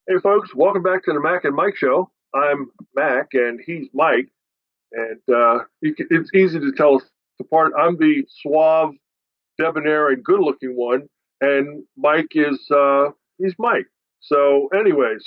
Hey, folks, welcome back to the Mac and Mike Show. I'm Mac, and he's Mike, and it's easy to tell us apart. I'm the suave, debonair, and good-looking one, and Mike is he's Mike. So, anyways,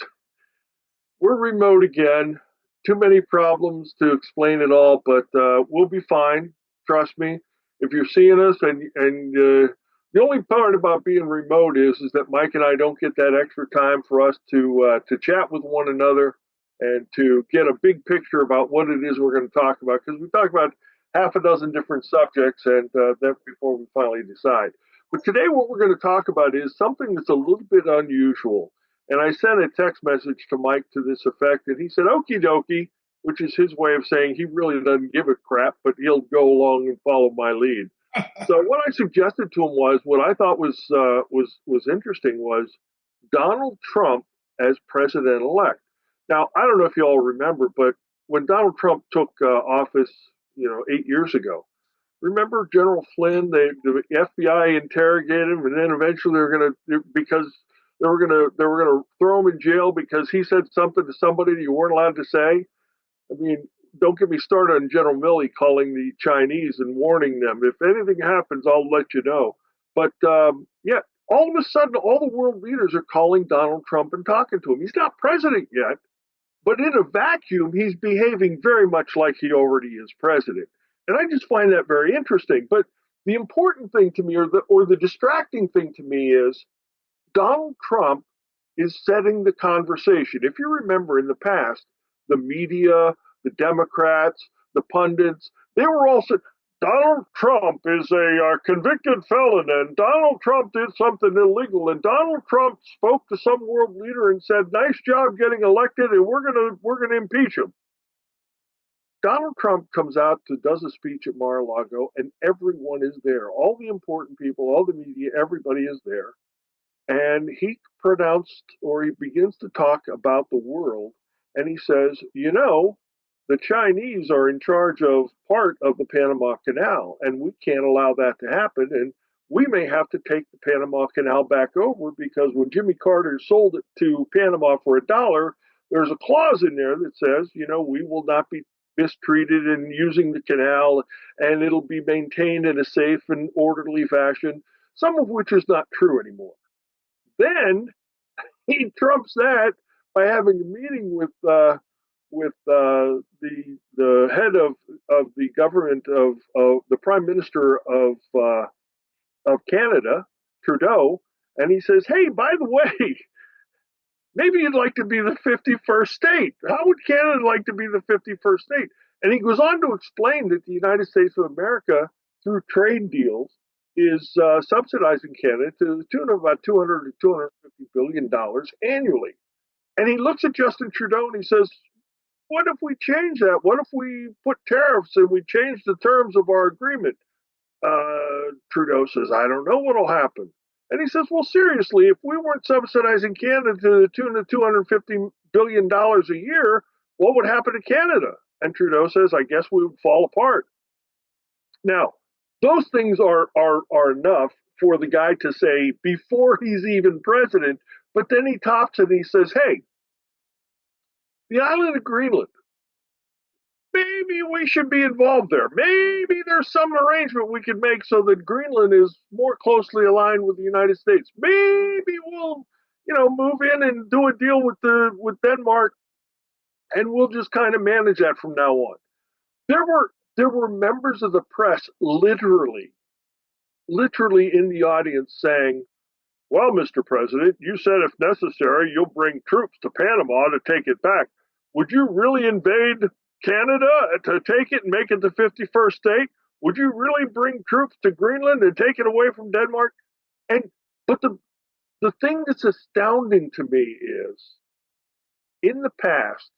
we're remote again. Too many problems to explain it all, but we'll be fine. Trust me. If you're seeing us, and the only part about being remote is that Mike and I don't get that extra time for us to chat with one another and to get a big picture about what it is we're going to talk about, because we talk about half a dozen different subjects, and then before we finally decide. But today, what we're going to talk about is something that's a little bit unusual, and I sent a text message to Mike to this effect, and he said, "Okie dokie," which is his way of saying he really doesn't give a crap, but he'll go along and follow my lead. So what I suggested to him was what I thought was interesting was Donald Trump as president elect. Now I don't know if you all remember, but when Donald Trump took office, 8 years ago, remember General Flynn? The FBI interrogated him, and then eventually they were going to because they were going to throw him in jail because he said something to somebody that you weren't allowed to say. I mean, don't get me started on General Milley calling the Chinese and warning them if anything happens, I'll let you know. But yeah, all of a sudden, all the world leaders are calling Donald Trump and talking to him. He's not president yet, but in a vacuum, he's behaving very much like he already is president. And I just find that very interesting. But the important thing to me, or the distracting thing to me, is Donald Trump is setting the conversation. If you remember in the past, the media, the Democrats, the pundits, they were all saying, Donald Trump is a convicted felon, and Donald Trump did something illegal, and Donald Trump spoke to some world leader and said, "Nice job getting elected, and we're gonna impeach him." Donald Trump comes out to does a speech at Mar-a-Lago, and everyone is there. All the important people, all the media, everybody is there, and he pronounced, or he begins to talk about the world, and he says, the Chinese are in charge of part of the Panama Canal, and we can't allow that to happen, and we may have to take the Panama Canal back over because when Jimmy Carter sold it to Panama for $1, there's a clause in there that says, we will not be mistreated in using the canal, and it'll be maintained in a safe and orderly fashion, some of which is not true anymore. Then he trumps that by having a meeting with the head of the government of the Prime Minister of Canada, Trudeau, and he says, "Hey, by the way, maybe you'd like to be the 51st state. How would Canada like to be the 51st state?" And he goes on to explain that the United States of America, through trade deals, is subsidizing Canada to the tune of about 200 to 250 billion dollars annually. And he looks at Justin Trudeau and he says, "What if we change that? What if we put tariffs and we change the terms of our agreement?" Trudeau says, "I don't know what'll happen." And he says, "Well, seriously, if we weren't subsidizing Canada to the tune of $250 billion a year, what would happen to Canada?" And Trudeau says, "I guess we would fall apart." Now, those things are enough for the guy to say before he's even president, but then he tops it and he says, "Hey, the island of Greenland, maybe we should be involved there. Maybe there's some arrangement we could make so that Greenland is more closely aligned with the United States. Maybe we'll, move in and do a deal with Denmark, and we'll just kind of manage that from now on." There were members of the press literally in the audience saying, "Well, Mr. President, you said if necessary, you'll bring troops to Panama to take it back. Would you really invade Canada to take it and make it the 51st state? Would you really bring troops to Greenland and take it away from Denmark?" And but the thing that's astounding to me is in the past,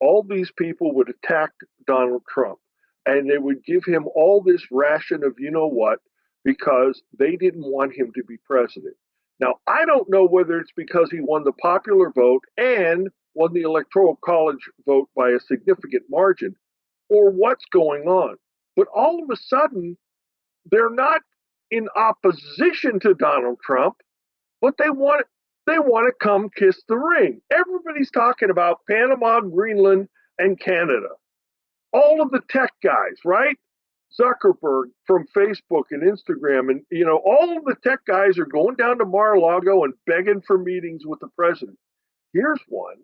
all these people would attack Donald Trump and they would give him all this ration of what because they didn't want him to be president. Now, I don't know whether it's because he won the popular vote and won the electoral college vote by a significant margin or what's going on. But all of a sudden, they're not in opposition to Donald Trump, but They want to come kiss the ring. Everybody's talking about Panama, Greenland, and Canada. All of the tech guys, right? Zuckerberg from Facebook and Instagram, and all of the tech guys are going down to Mar-a-Lago and begging for meetings with the president. Here's one.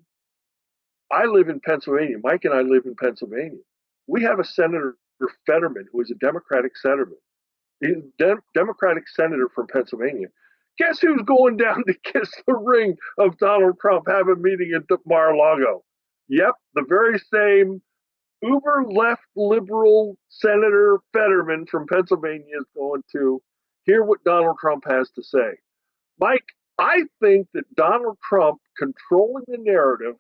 I live in Pennsylvania. Mike and I live in Pennsylvania. We have a Senator Fetterman who is a Democratic senator. He's a Democratic senator from Pennsylvania. Guess who's going down to kiss the ring of Donald Trump, have a meeting at Mar-a-Lago? Yep, the very same uber left liberal Senator Fetterman from Pennsylvania is going to hear what Donald Trump has to say. Mike, I think that Donald Trump controlling the narrative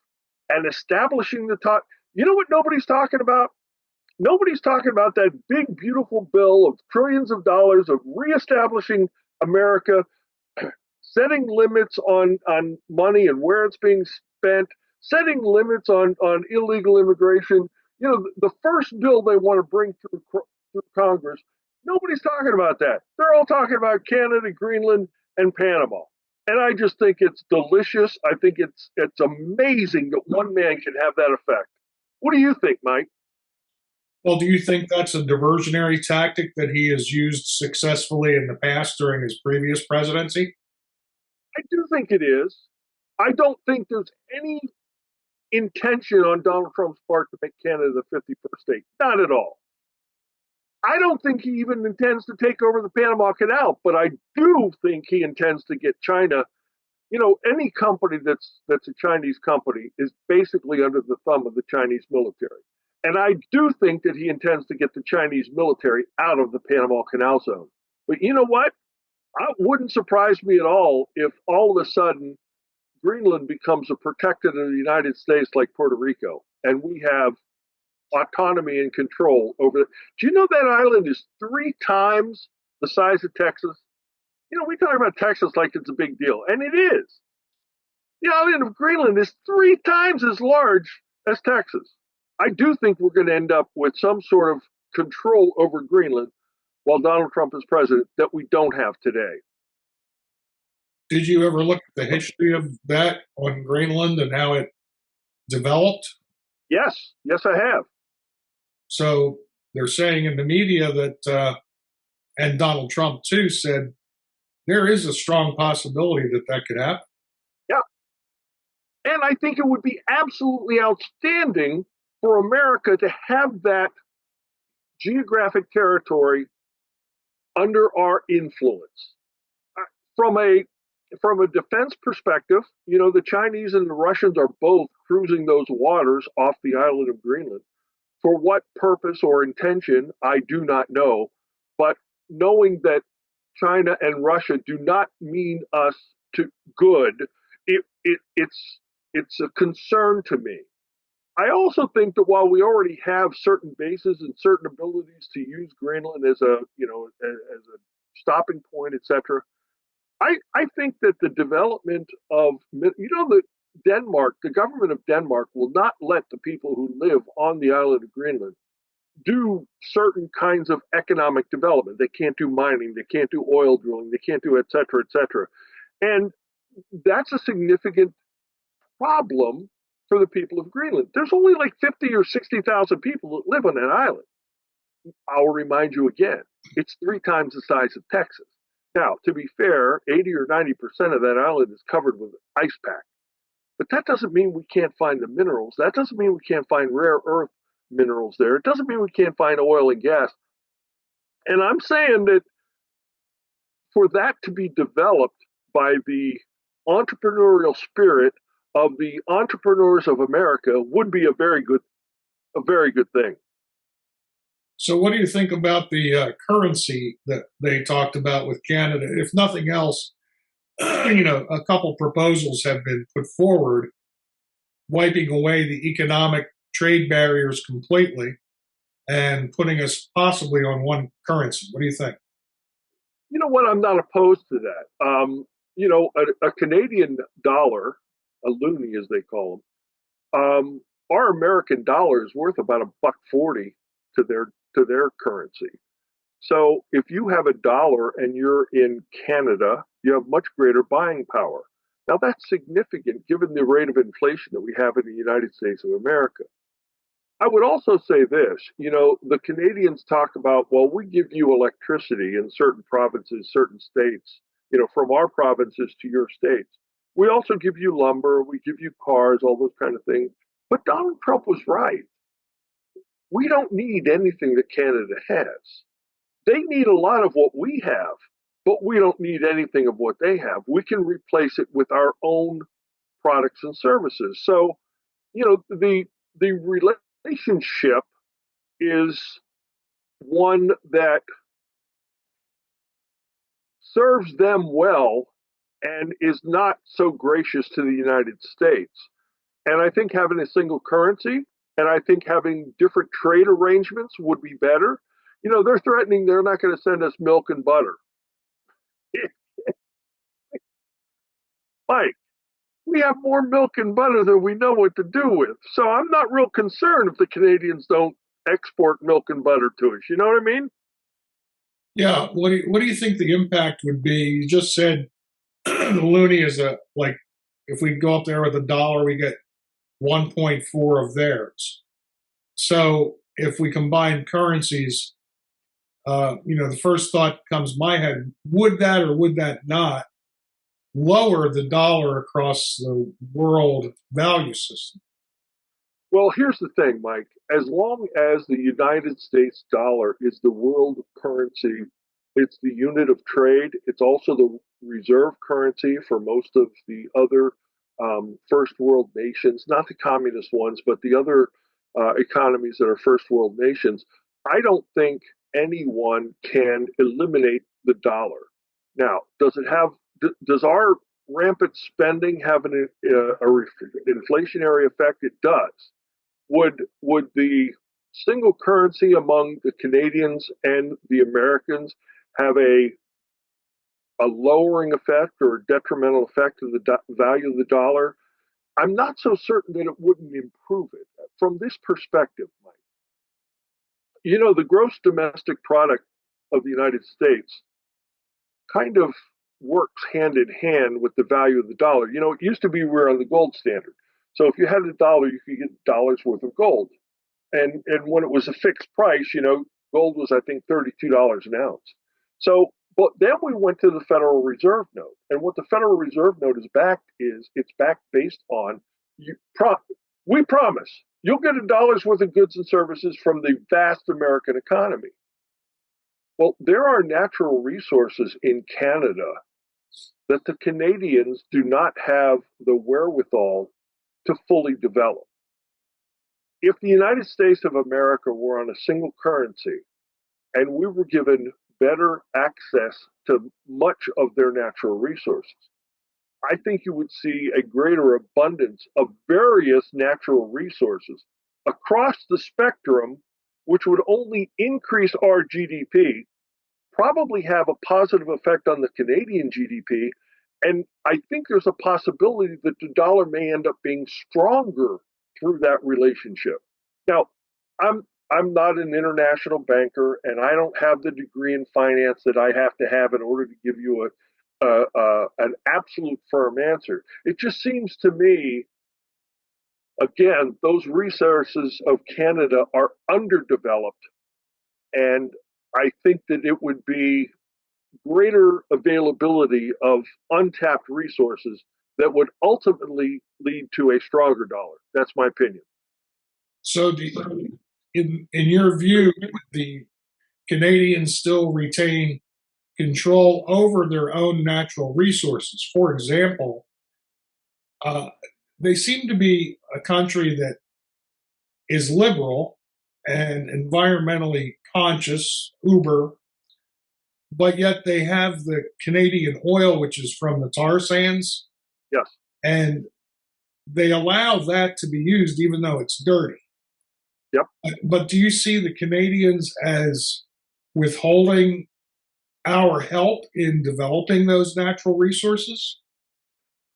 and establishing the talk. You know what nobody's talking about? Nobody's talking about that big, beautiful bill of trillions of dollars of reestablishing America, setting limits on money and where it's being spent, setting limits on illegal immigration. The first bill they want to bring through Congress, nobody's talking about that. They're all talking about Canada, Greenland, and Panama. And I just think it's delicious. I think it's amazing that one man can have that effect. What do you think, Mike? Well, do you think that's a diversionary tactic that he has used successfully in the past during his previous presidency? I do think it is. I don't think there's any intention on Donald Trump's part to make Canada the 51st state. Not at all. I don't think he even intends to take over the Panama Canal, but I do think he intends to get China. Any company that's a Chinese company is basically under the thumb of the Chinese military. And I do think that he intends to get the Chinese military out of the Panama Canal Zone. But you know what? It wouldn't surprise me at all if all of a sudden Greenland becomes a protectorate of the United States like Puerto Rico, and we have autonomy and control over it. Do you know that island is 3 times the size of Texas? We talk about Texas like it's a big deal, and it is. The island of Greenland is 3 times as large as Texas. I do think we're going to end up with some sort of control over Greenland while Donald Trump is president that we don't have today. Did you ever look at the history of that on Greenland and how it developed? Yes, I have. So they're saying in the media that, and Donald Trump too said, there is a strong possibility that that could happen. Yeah. And I think it would be absolutely outstanding for America to have that geographic territory under our influence. From a defense perspective, the Chinese and the Russians are both cruising those waters off the island of Greenland. For what purpose or intention, I do not know. But knowing that China and Russia do not mean us to good, it's a concern to me. I also think that while we already have certain bases and certain abilities to use Greenland as a stopping point, etc., I think that the development of the government of Denmark will not let the people who live on the island of Greenland do certain kinds of economic development. They can't do mining, they can't do oil drilling, they can't do et cetera, et cetera. And that's a significant problem for the people of Greenland. There's only like 50 or 60,000 people that live on that island. I'll remind you again, it's 3 times the size of Texas. Now, to be fair, 80 or 90% of that island is covered with ice pack. But that doesn't mean we can't find the minerals. That doesn't mean we can't find rare earth minerals there. It doesn't mean we can't find oil and gas. And I'm saying that for that to be developed by the entrepreneurial spirit of the entrepreneurs of America would be a very good thing. So, what do you think about the currency that they talked about with Canada? If nothing else, a couple proposals have been put forward, wiping away the economic trade barriers completely and putting us possibly on one currency. What do you think? You know what? I'm not opposed to that. A Canadian dollar, a loonie as they call them, our American dollar is worth about $1.40 to their currency. So if you have a dollar and you're in Canada, you have much greater buying power. Now, that's significant given the rate of inflation that we have in the United States of America. I would also say this, the Canadians talk about, well, we give you electricity in certain provinces, certain states, from our provinces to your states. We also give you lumber, we give you cars, all those kind of things. But Donald Trump was right. We don't need anything that Canada has. They need a lot of what we have, but we don't need anything of what they have. We can replace it with our own products and services. So, the relationship is one that serves them well and is not so gracious to the United States. And I think having a single currency and I think having different trade arrangements would be better. They're threatening they're not going to send us milk and butter. Mike, we have more milk and butter than we know what to do with. So I'm not real concerned if the Canadians don't export milk and butter to us. You know what I mean? Yeah. What do you think the impact would be? You just said the loonie is like if we go up there with $1, we get 1.4 of theirs. So if we combine currencies, the first thought comes to my head: would that or would that not lower the dollar across the world value system? Well, here's the thing, Mike. As long as the United States dollar is the world currency, it's the unit of trade, it's also the reserve currency for most of the other first world nations, not the communist ones, but the other economies that are first world nations. I don't think anyone can eliminate the dollar. Now, does our rampant spending have a inflationary effect? It does. Would the single currency among the Canadians and the Americans have a lowering effect or a detrimental effect of the value of the dollar? I'm not so certain that it wouldn't improve it. From this perspective, Mike, the gross domestic product of the United States kind of works hand in hand with the value of the dollar. It used to be we were on the gold standard. So if you had a dollar, you could get a dollar's worth of gold. And when it was a fixed price, gold was I think $32 an ounce. So, but then we went to the Federal Reserve note, and what the Federal Reserve note it's backed based on you. We promise you'll get a dollar's worth of goods and services from the vast American economy. Well, there are natural resources in Canada that the Canadians do not have the wherewithal to fully develop. If the United States of America were on a single currency and we were given better access to much of their natural resources, I think you would see a greater abundance of various natural resources across the spectrum, which would only increase our GDP, probably have a positive effect on the Canadian GDP. And I think there's a possibility that the dollar may end up being stronger through that relationship. Now, I'm not an international banker, and I don't have the degree in finance that I have to have in order to give you an absolute firm answer. It just seems to me, again, those resources of Canada are underdeveloped, and I think that it would be greater availability of untapped resources that would ultimately lead to a stronger dollar. That's my opinion. So, in your view, the Canadians still retain control over their own natural resources? For example, uh, they seem to be a country that is liberal and environmentally conscious, uber, but yet they have the Canadian oil, which is from the tar sands, Yes. and they allow that to be used even though it's dirty. Yep. But do you see the Canadians as withholding our help in developing those natural resources?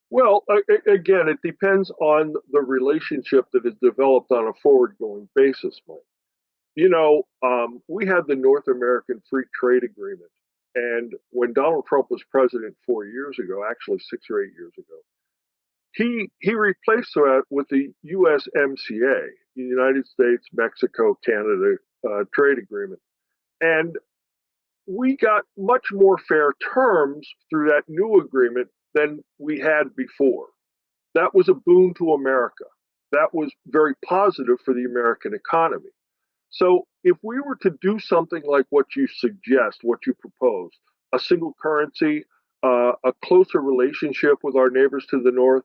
Well, again, it depends on the relationship that is developed on a forward going basis, Mike. We had the North American Free Trade Agreement. And when Donald Trump was president 4 years ago, actually 6 or 8 years ago, he replaced that with the USMCA, the United States Mexico Canada trade agreement, and we got much more fair terms through that new agreement than we had before. That was a boon to America. That was very positive for the American economy. So if we were to do something like what you suggest, what you propose, a single currency, a closer relationship with our neighbors to the north,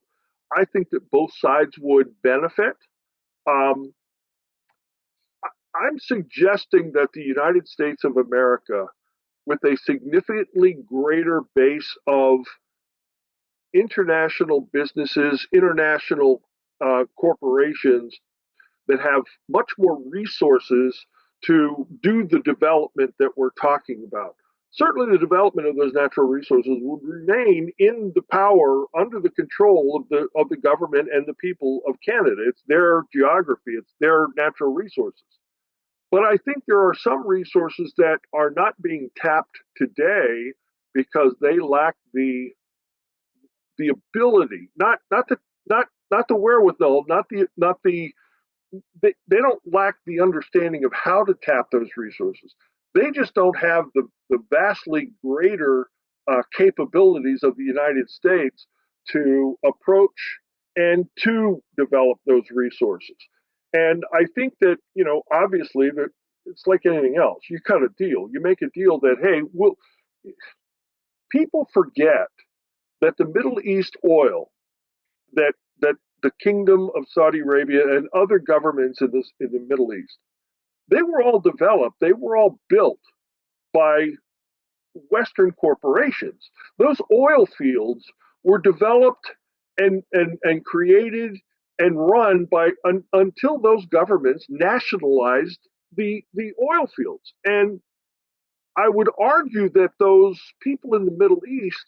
I think that both sides would benefit. Um, I'm suggesting that the United States of America, with a significantly greater base of international businesses, international corporations that have much more resources to do the development that we're talking about. Certainly, the development of those natural resources would remain in the power, under the control of the government and the people of Canada. It's their geography, it's their natural resources. But I think there are some resources that are not being tapped today because they lack the ability, not the wherewithal, they don't lack the understanding of how to tap those resources. They just don't have the vastly greater capabilities of the United States to approach and to develop those resources. And I think that, obviously, that it's like anything else. You cut a deal. You make a deal that, hey, people forget that the Middle East oil that the Kingdom of Saudi Arabia and other governments in the Middle East, they were all developed, they were all built by Western corporations. Those oil fields were developed and created and run until those governments nationalized the oil fields. And I would argue that those people in the Middle East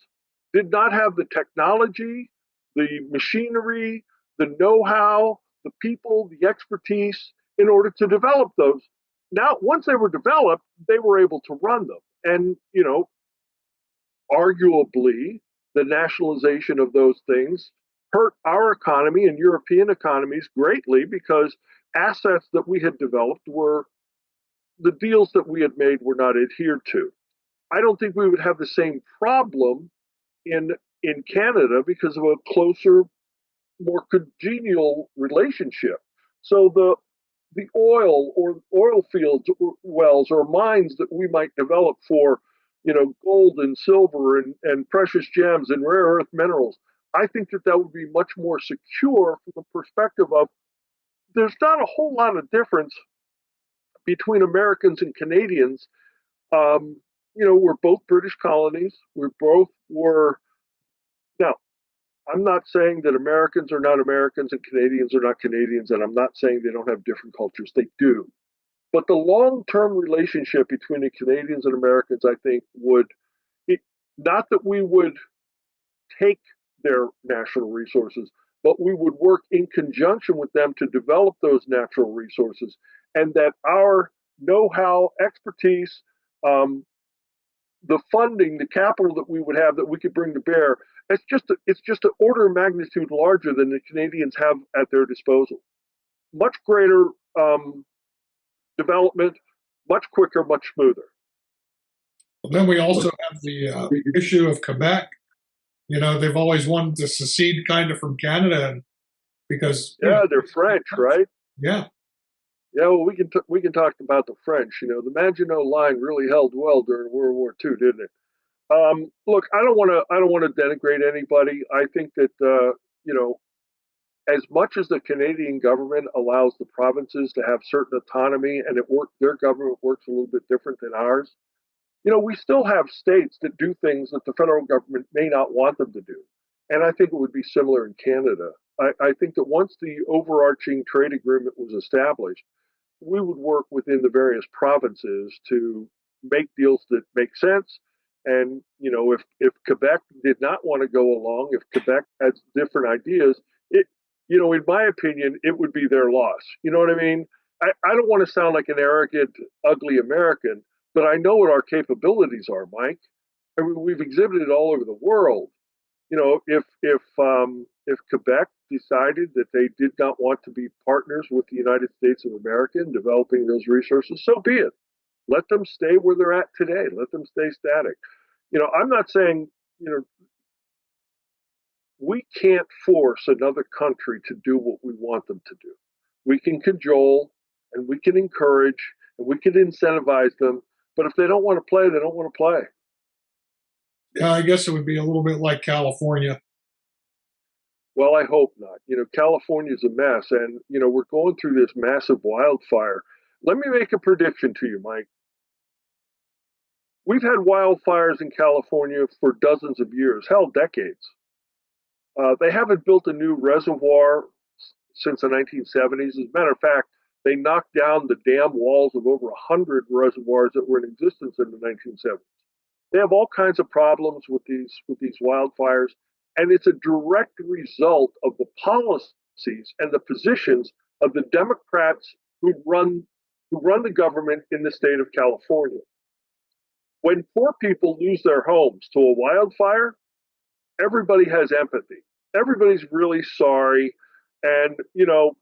did not have the technology, the machinery, the know how, the people, the expertise in order to develop those. Now, once they were developed, they were able to run them. And, arguably, the nationalization of those things hurt our economy and European economies greatly because assets that we had developed were the deals that we had made were not adhered to. I don't think we would have the same problem in in Canada because of a closer, more congenial relationship. So the oil or oil fields or wells or mines that we might develop for, gold and silver and precious gems and rare earth minerals, I think that that would be much more secure from the perspective of there's not a whole lot of difference between Americans and Canadians. um, we're both British colonies. We both were. Now, I'm not saying that Americans are not Americans and Canadians are not Canadians, and I'm not saying they don't have different cultures. They do. But the long term relationship between the Canadians and Americans, I think, would, it, not that we would take their national resources, but we would work in conjunction with them to develop those natural resources, and that our know how, expertise, um, the funding, the capital that we would have that we could bring to bear, it's just an order of magnitude larger than the Canadians have at their disposal. Much greater development, much quicker, much smoother. Then we also have the issue of Quebec. They've always wanted to secede kind of from Canada because, Yeah, they're French, right? yeah. Yeah, well, we can talk about the French. The Maginot Line really held well during World War II, didn't it? Look, I don't want to denigrate anybody. I think that as much as the Canadian government allows the provinces to have certain autonomy, and their government works a little bit different than ours. We still have states that do things that the federal government may not want them to do, and I think it would be similar in Canada. I think that once the overarching trade agreement was established, we would work within the various provinces to make deals that make sense. And if Quebec did not want to go along, if Quebec had different ideas, in my opinion, it would be their loss. You know what I mean? I don't want to sound like an arrogant, ugly American, but I know what our capabilities are, Mike. I mean, we've exhibited all over the world. If If Quebec decided that they did not want to be partners with the United States of America in developing those resources, so be it. Let them stay where they're at today. Let them stay static. I'm not saying, you know, we can't force another country to do what we want them to do. We can cajole and we can encourage and we can incentivize them, but if they don't want to play, they don't want to play. Yeah, I guess it would be a little bit like California. Well, I hope not. California's a mess, and we're going through this massive wildfire. Let me make a prediction to you, Mike. We've had wildfires in California for dozens of years, hell, decades. They haven't built a new reservoir since the 1970s. As a matter of fact, they knocked down the dam walls of over 100 reservoirs that were in existence in the 1970s. They have all kinds of problems with these wildfires, and it's a direct result of the policies and the positions of the Democrats who run the government in the state of California. When poor people lose their homes to a wildfire, everybody has empathy. Everybody's really sorry, and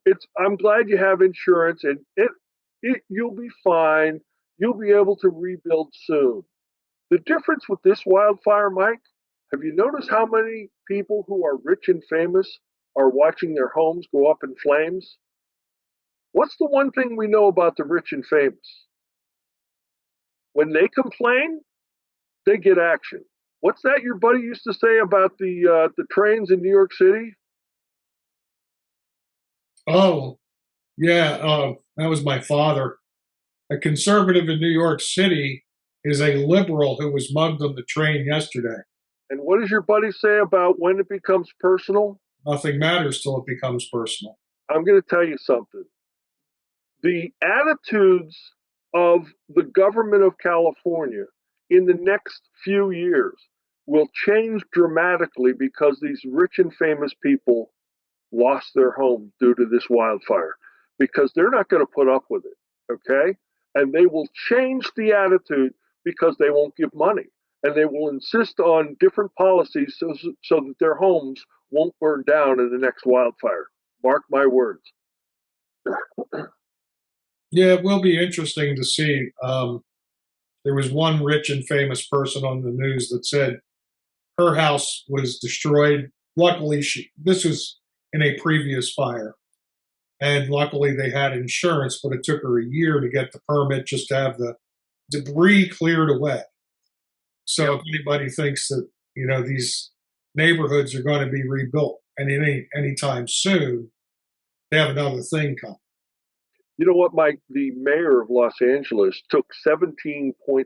it's. I'm glad you have insurance, and you'll be fine. You'll be able to rebuild soon. The difference with this wildfire, Mike, have you noticed how many people who are rich and famous are watching their homes go up in flames? What's the one thing we know about the rich and famous? When they complain, they get action. What's that your buddy used to say about the trains in New York City? Oh, yeah, that was my father. A conservative in New York City is a liberal who was mugged on the train yesterday. And what does your buddy say about when it becomes personal? Nothing matters till it becomes personal. I'm going to tell you something. The attitudes of the government of California in the next few years will change dramatically because these rich and famous people lost their homes due to this wildfire because they're not going to put up with it. Okay. And they will change the attitude because they won't give money and they will insist on different policies so that their homes won't burn down in the next wildfire. Mark my words. Yeah, it will be interesting to see. There was one rich and famous person on the news that said her house was destroyed. Luckily, this was in a previous fire, and luckily they had insurance, but it took her a year to get the permit just to have the debris cleared away. So Yep. if anybody thinks that these neighborhoods are going to be rebuilt anytime soon, they have another thing coming. You know what, Mike? The mayor of Los Angeles took $17.6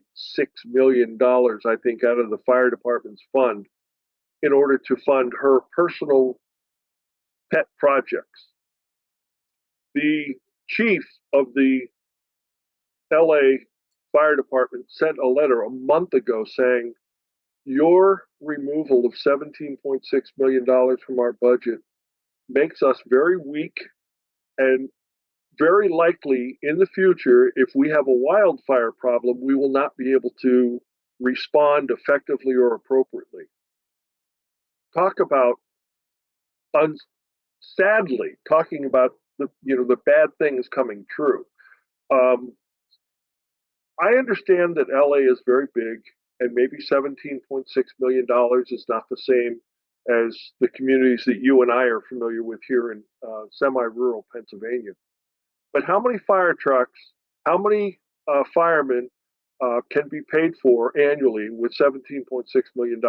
million, I think, out of the fire department's fund in order to fund her personal pet projects. The chief of the LA fire department sent a letter a month ago saying, your removal of $17.6 million from our budget makes us very weak and very likely in the future, if we have a wildfire problem, we will not be able to respond effectively or appropriately. Talk about, sadly, talking about the bad things coming true. Um, I understand that LA is very big, and maybe $17.6 million is not the same as the communities that you and I are familiar with here in semi-rural Pennsylvania. But how many fire trucks, how many firemen can be paid for annually with $17.6 million?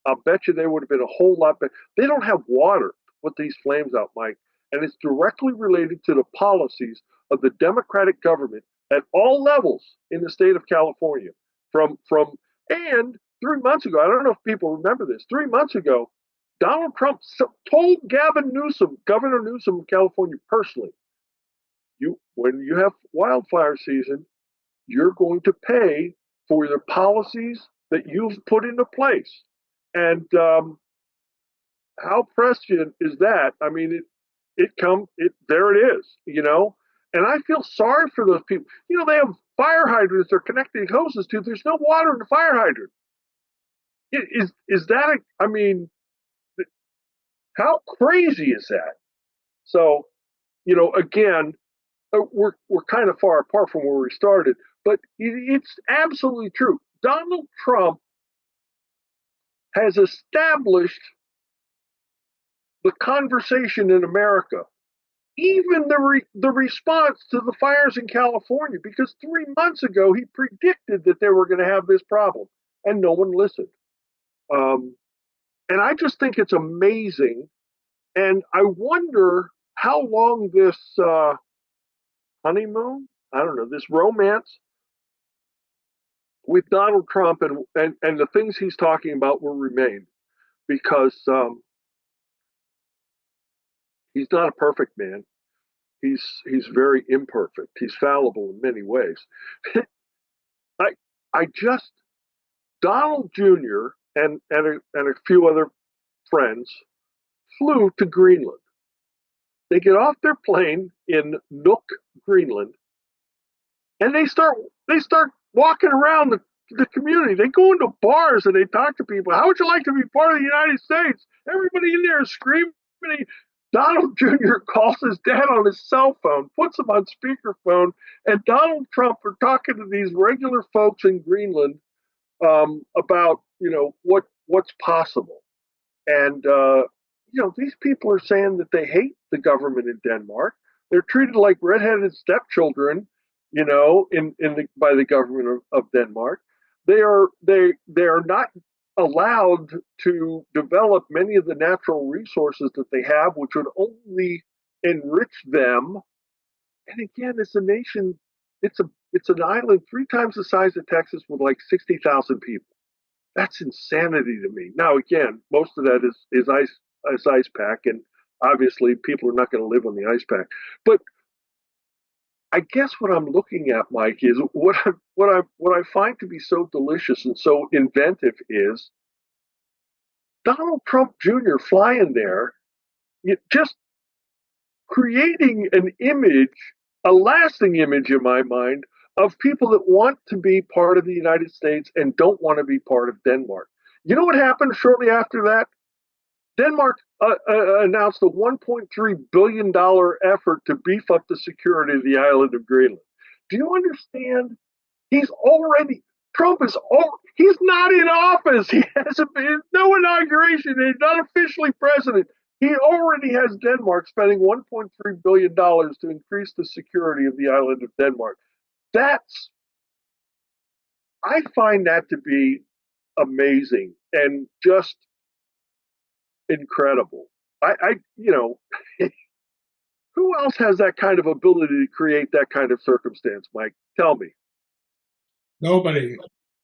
I'll bet you there would have been a whole lot better. They don't have water to put these flames out, Mike, and it's directly related to the policies of the Democratic government at all levels in the state of California. And 3 months ago, I don't know if people remember this. 3 months ago, Donald Trump told Gavin Newsom, Governor Newsom of California personally, when you have wildfire season, you're going to pay for the policies that you've put into place. And how prescient is that? I mean, there it is. And I feel sorry for those people. They have fire hydrants they're connecting hoses to. There's no water in the fire hydrant. Is that I mean, How crazy is that? So, again, we're kind of far apart from where we started, but it's absolutely true. Donald Trump has established the conversation in America, even the response to the fires in California, because 3 months ago he predicted that they were going to have this problem, and no one listened. Um, and I just think it's amazing, and I wonder how long this honeymoon, I don't know, this romance with Donald Trump and the things he's talking about will remain, because he's not a perfect man. He's very imperfect. He's fallible in many ways. I I just Donald Jr. and a few other friends flew to Greenland. They get off their plane in Nuuk, Greenland, and they start walking around the community. They go into bars and they talk to people. How would you like to be part of the United States? Everybody in there is screaming. Donald Jr. calls his dad on his cell phone, puts him on speakerphone, and Donald Trump are talking to these regular folks in Greenland about what's possible. And these people are saying that they hate the government in Denmark. They're treated like redheaded stepchildren, by the government of Denmark. They are not allowed to develop many of the natural resources that they have, which would only enrich them. And again, it's a nation. It's an island 3 times the size of Texas with like 60,000 people. That's insanity to me. Now, again, most of that is ice pack, and obviously people are not going to live on the ice pack. But I guess what I'm looking at, Mike, is what I find to be so delicious and so inventive is Donald Trump Jr. flying there, just creating an image, a lasting image in my mind, of people that want to be part of the United States and don't want to be part of Denmark. You know what happened shortly after that? Denmark announced a $1.3 billion effort to beef up the security of the island of Greenland. Do you understand? He's already, Trump is, he's not in office. He hasn't been, no inauguration. He's not officially president. He already has Denmark spending $1.3 billion to increase the security of the island of Denmark. That's, I find that to be amazing and just incredible. Who else has that kind of ability to create that kind of circumstance, Mike? Tell me. Nobody.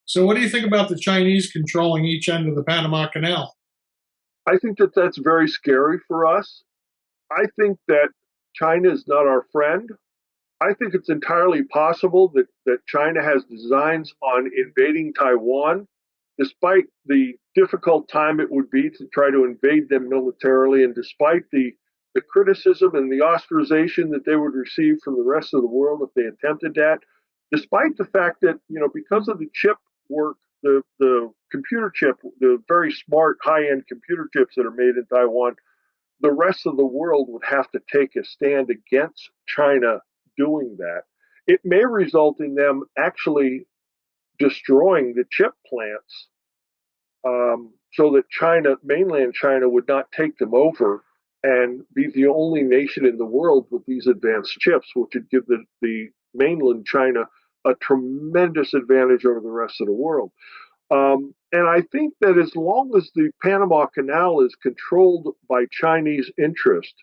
So, what do you think about the Chinese controlling each end of the Panama Canal? I think that that's very scary for us. I think that China is not our friend. I think it's entirely possible that China has designs on invading Taiwan, despite the difficult time it would be to try to invade them militarily, and despite the criticism and the ostracization that they would receive from the rest of the world if they attempted that, despite the fact that, because of the chip work, the computer chip, the very smart high end computer chips that are made in Taiwan, the rest of the world would have to take a stand against China doing that. It may result in them actually destroying the chip plants, so that China, mainland China, would not take them over and be the only nation in the world with these advanced chips, which would give the mainland China a tremendous advantage over the rest of the world. And I think that as long as the Panama Canal is controlled by Chinese interest,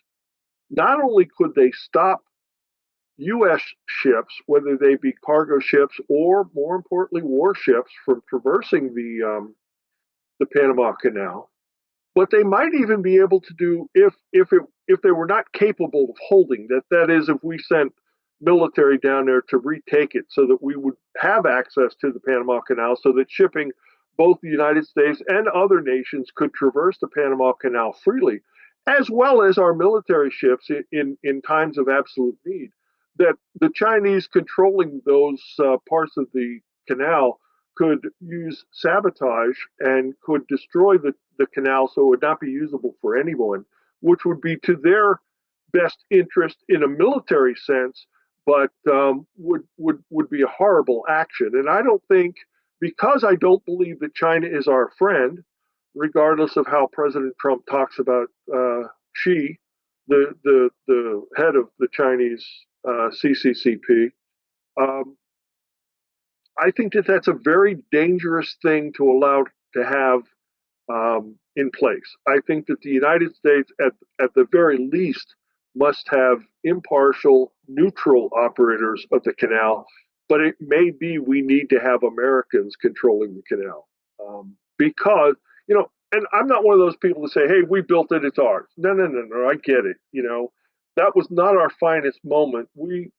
not only could they stop U.S. ships, whether they be cargo ships or, more importantly, warships, from traversing the Panama Canal, but they might even be able to do, if they were not capable of holding that. That is, if we sent military down there to retake it, so that we would have access to the Panama Canal, so that shipping, both the United States and other nations, could traverse the Panama Canal freely, as well as our military ships in times of absolute need. That the Chinese controlling those parts of the canal could use sabotage and could destroy the canal, so it would not be usable for anyone, which would be to their best interest in a military sense, but would be a horrible action. And I don't think, because I don't believe that China is our friend, regardless of how President Trump talks about Xi, the head of the Chinese CCCP. Um, I think that that's a very dangerous thing to allow to have in place. I think that the United States, at the very least, must have impartial, neutral operators of the canal. But it may be we need to have Americans controlling the canal because, and I'm not one of those people to say, "Hey, we built it; it's ours." No, no, no, no. I get it. That was not our finest moment. We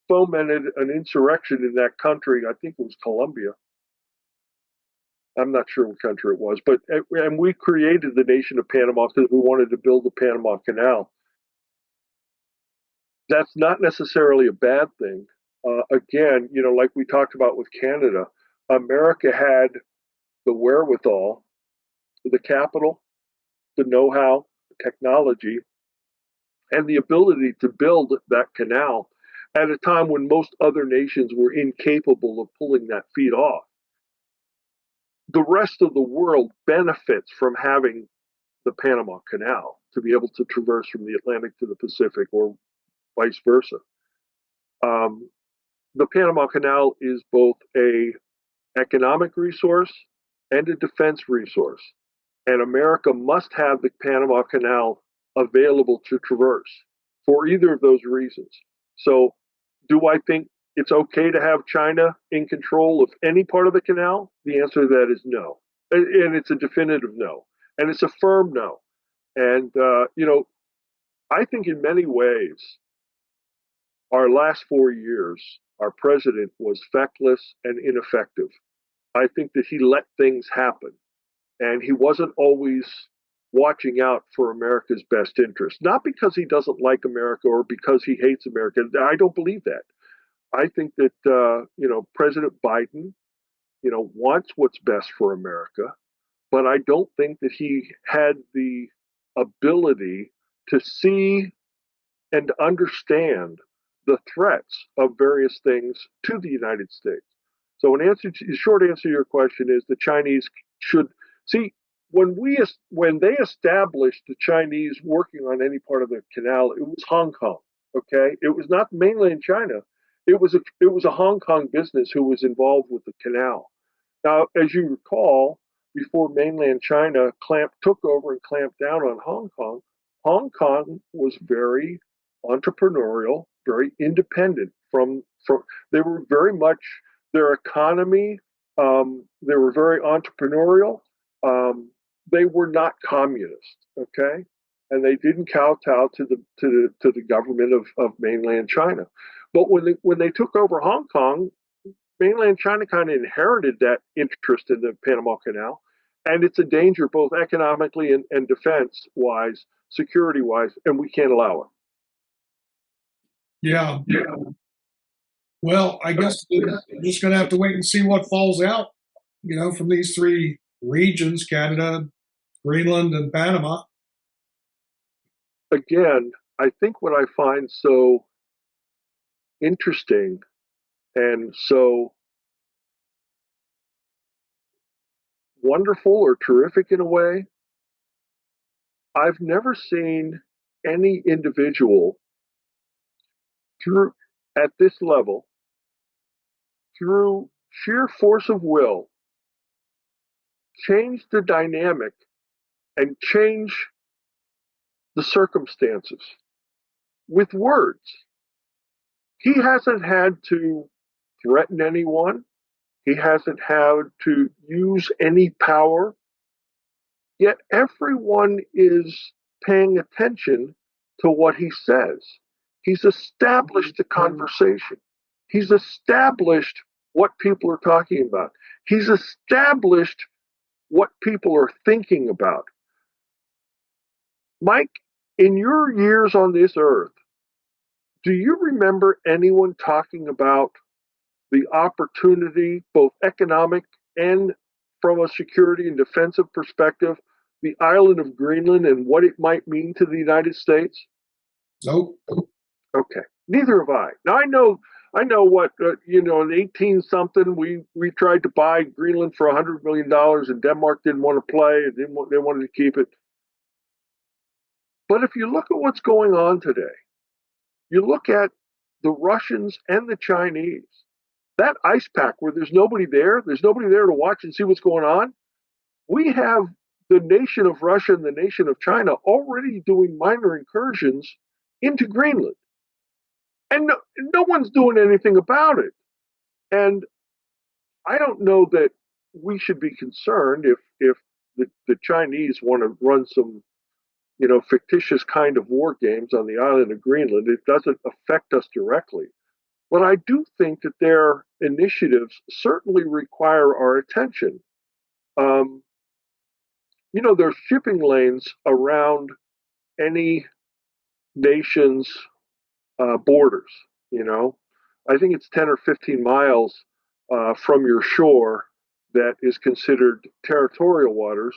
fomented an insurrection in that country. I think it was Colombia. I'm not sure what country it was, but and we created the nation of Panama because we wanted to build the Panama Canal. That's not necessarily a bad thing. Again, like we talked about with Canada, America had the wherewithal, the capital, the know-how, the technology, and the ability to build that canal at a time when most other nations were incapable of pulling that feat off. The rest of the world benefits from having the Panama Canal to be able to traverse from the Atlantic to the Pacific or vice versa. Um, the Panama Canal is both a economic resource and a defense resource, and America must have the Panama Canal available to traverse for either of those reasons. So, do I think it's okay to have China in control of any part of the canal? The answer to that is no, and it's a definitive no, and it's a firm no. And I think in many ways, our last 4 years, our president was feckless and ineffective. I think that he let things happen, and he wasn't always watching out for America's best interest. Not because he doesn't like America or because he hates America. I don't believe that. I think that President Biden, wants what's best for America, but I don't think that he had the ability to see and understand the threats of various things to the United States. So, the short answer to your question is the Chinese should see when they established the Chinese working on any part of the canal, it was Hong Kong. Okay, it was not mainland China. It was a Hong Kong business who was involved with the canal. Now, as you recall, before mainland China took over and clamped down on Hong Kong was very entrepreneurial, very independent from they were very much their economy. They were very entrepreneurial. They were not communist, okay, and they didn't kowtow to the government of mainland China. But when they took over Hong Kong, mainland China kind of inherited that interest in the Panama Canal, and it's a danger both economically and defense wise, security wise, and we can't allow it. Yeah. Well, I guess we're just going to have to wait and see what falls out, from these three regions: Canada, Greenland, and Panama. Again, I think what I find so interesting and so wonderful or terrific in a way, I've never seen any individual through at this level, through sheer force of will, change the dynamic and change the circumstances with words. He hasn't had to threaten anyone. He hasn't had to use any power. Yet everyone is paying attention to what he says. He's established the conversation. He's established what people are talking about. He's established what people are thinking about. Mike, in your years on this earth, do you remember anyone talking about the opportunity, both economic and from a security and defensive perspective, the island of Greenland and what it might mean to the United States? Nope. Okay, neither have I. Now I know what in 18 something we tried to buy Greenland for $100 million, and Denmark didn't want to play, and they wanted to keep it. But if you look at what's going on today, you look at the Russians and the Chinese. That ice pack where there's nobody there to watch and see what's going on. We have the nation of Russia and the nation of China already doing minor incursions into Greenland. And no one's doing anything about it. And I don't know that we should be concerned if the Chinese want to run some fictitious kind of war games on the island of Greenland. It doesn't affect us directly. But I do think that their initiatives certainly require our attention. Um, there's shipping lanes around any nation's borders. You know, I think it's 10 or 15 miles from your shore that is considered territorial waters.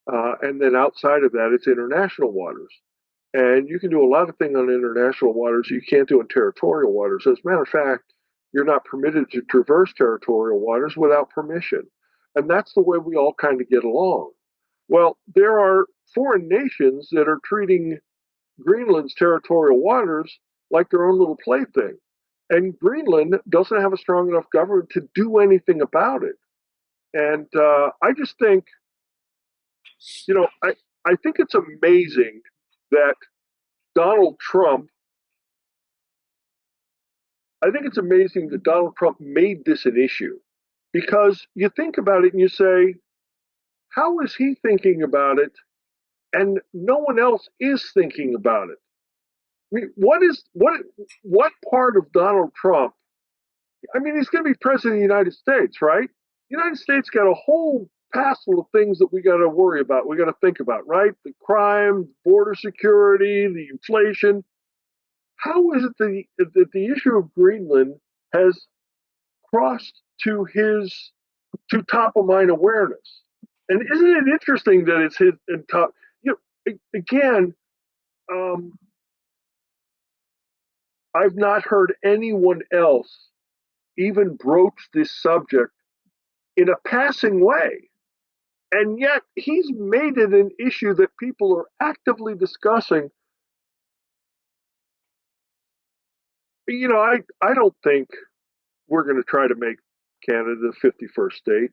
And then outside of that, it's international waters. And you can do a lot of things on international waters you can't do in territorial waters. As a matter of fact, you're not permitted to traverse territorial waters without permission. And that's the way we all kind of get along. Well, there are foreign nations that are treating Greenland's territorial waters like their own little plaything. And Greenland doesn't have a strong enough government to do anything about it. And I just think, you know, I, I think it's amazing that Donald Trump, I think it's amazing that Donald Trump made this an issue because you think about it and you say, how is he thinking about it and no one else is thinking about it? I mean, what part of Donald Trump? I mean, he's going to be president of the United States, right? The United States got a whole passel of things that we got to worry about. We got to think about, right? The crime, border security, the inflation. How is it that the issue of Greenland has crossed to top of mind awareness? And isn't it interesting that it's his in top? Again, um, I've not heard anyone else even broach this subject in a passing way. And yet he's made it an issue that people are actively discussing. I don't think we're going to try to make Canada the 51st state,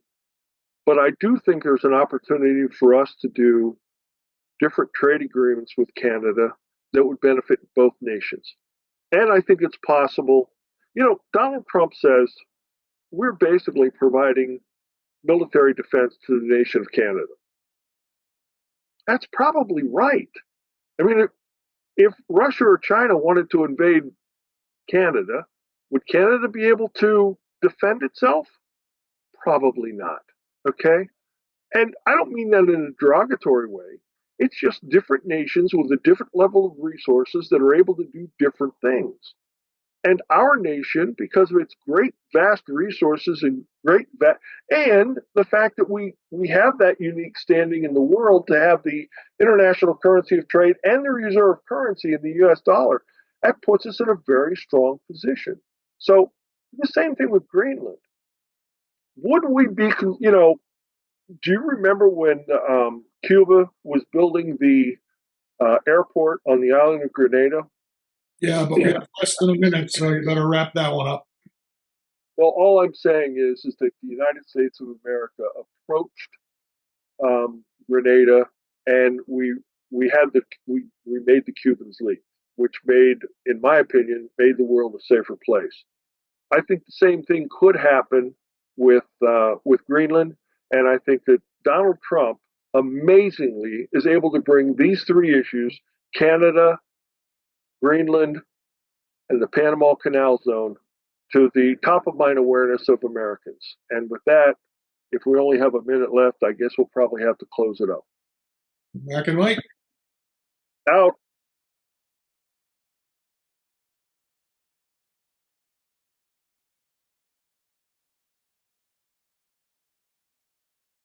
but I do think there's an opportunity for us to do different trade agreements with Canada that would benefit both nations. And I think it's possible. Donald Trump says we're basically providing military defense to the nation of Canada. That's probably right. I mean, if Russia or China wanted to invade Canada, would Canada be able to defend itself? Probably not. Okay? And I don't mean that in a derogatory way. It's just different nations with a different level of resources that are able to do different things. And our nation, because of its great vast resources and and the fact that we have that unique standing in the world to have the international currency of trade and the reserve currency in the US dollar, that puts us in a very strong position. So the same thing with Greenland. Would we be, do you remember when Cuba was building the airport on the island of Grenada? Yeah, but we have less than a minute, so you better wrap that one up. Well, all I'm saying is that the United States of America approached Grenada, and we made the Cubans leave, which in my opinion, made the world a safer place. I think the same thing could happen with Greenland, and I think that Donald Trump amazingly is able to bring these three issues: Canada, Greenland, and the Panama Canal Zone to the top of mind awareness of Americans. And with that, if we only have a minute left, I guess we'll probably have to close it up. Back and Mike. Out.